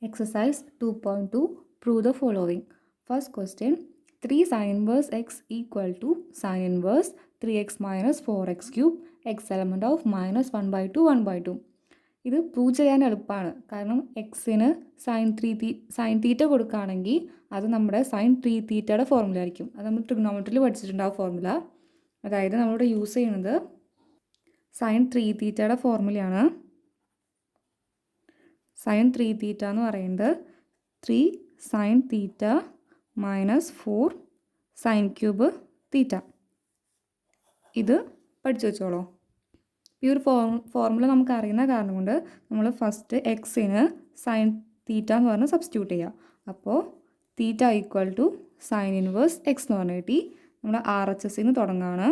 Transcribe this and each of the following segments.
Exercise 2.2. Prove the following. First question. 3 sin inverse x equal to sin inverse 3x minus 4x cube x element of minus 1 by 2 1 by 2. ഇത് prove ചെയ്യാൻ എളുപ്പമാണ്. കാരണം എക്സിന് sine theta കൊടുക്കുകയാണെങ്കിൽ അത് നമ്മുടെ sign 3 തീറ്റയുടെ ഫോർമുല ആയിരിക്കും. അത് നമ്മൾ ട്രിഗണോമെട്രിയിൽ പഠിച്ചിട്ടുണ്ട് ആ ഫോർമുല. അതായത് നമ്മളിവിടെ യൂസ് ചെയ്യുന്നത് സൈൻ 3 തീറ്റയുടെ ഫോർമുലയാണ്. സൈൻ 3 തീറ്റ എന്ന് പറയുന്നത് 3 sine theta minus 4 sine cube തീറ്റ. ഇത് പഠിച്ചു വെച്ചോളൂ. ഈ ഒരു ഫോർമുല നമുക്ക് അറിയുന്ന കാരണം കൊണ്ട് നമ്മൾ ഫസ്റ്റ് എക്സിന് സൈൻ തീറ്റ എന്ന് പറഞ്ഞ് സബ്സ്റ്റിറ്റ്യൂട്ട് ചെയ്യുക. അപ്പോൾ theta equal to sine inverse x എന്ന് പറഞ്ഞ് കിട്ടി. നമ്മുടെ RHSന്ന് തുടങ്ങുകയാണ്.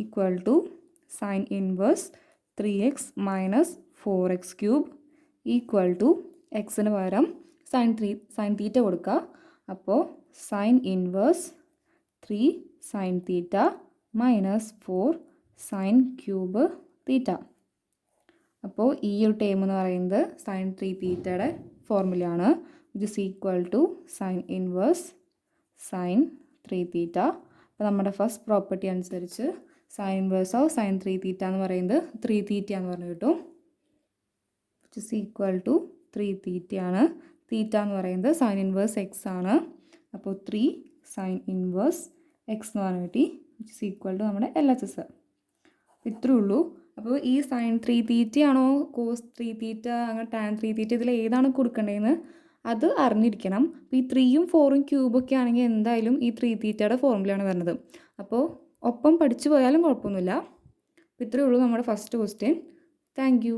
Equal to sine inverse 3x minus 4x cube equal to എക്സിന് പകരം സൈൻ തീറ്റ കൊടുക്കുക. അപ്പോൾ sine inverse 3 sine theta minus 4 sine cube theta. അപ്പോൾ ഈ ഒരു ടേം എന്ന് പറയുന്നത് സൈൻ 3 തീറ്റയുടെ ഫോർമുലയാണ്. Which is equal to sine inverse sine 3 theta. അപ്പോൾ നമ്മുടെ ഫസ്റ്റ് പ്രോപ്പർട്ടി അനുസരിച്ച് സൈൻ ഇൻവേഴ്സ് ഓഫ് സൈൻ 3 തീറ്റ എന്ന് പറയുന്നത് 3 തീറ്റ എന്ന് പറഞ്ഞു കിട്ടും. വിച്ച് ഇസ് ഈക്വൽ ടു 3 തീറ്റയാണ്. തീറ്റ എന്ന് പറയുന്നത് സൈൻ ഇൻവേഴ്സ് എക്സ് ആണ്. അപ്പോൾ 3 സൈൻ ഇൻവേഴ്സ് എക്സ് എന്ന് പറഞ്ഞു കിട്ടി. വിച്ച് ഇസ് ഈക്വൽ ടു നമ്മുടെ LHS. ഇത്രയേ ഉള്ളൂ. അപ്പോൾ ഈ സൈൻ 3 തീറ്റയാണോ കോസ് 3 തീറ്റ അങ്ങനെ ടാൻ 3 തീറ്റ ഇതിൽ ഏതാണ് കൊടുക്കേണ്ടതെന്ന് അത് അറിഞ്ഞിരിക്കണം. അപ്പോൾ ഈ 3യും 4യും ക്യൂബൊക്കെ ആണെങ്കിൽ എന്തായാലും ഈ 3 തീറ്റയുടെ ഫോർമുലയാണ് വരുന്നത്. അപ്പോൾ ഒപ്പം പഠിച്ചു പോയാലും കുഴപ്പമൊന്നുമില്ല. അപ്പോൾ ഇത്രയേ ഉള്ളൂ നമ്മുടെ ഫസ്റ്റ് ക്വസ്റ്റ്യൻ. Thank you.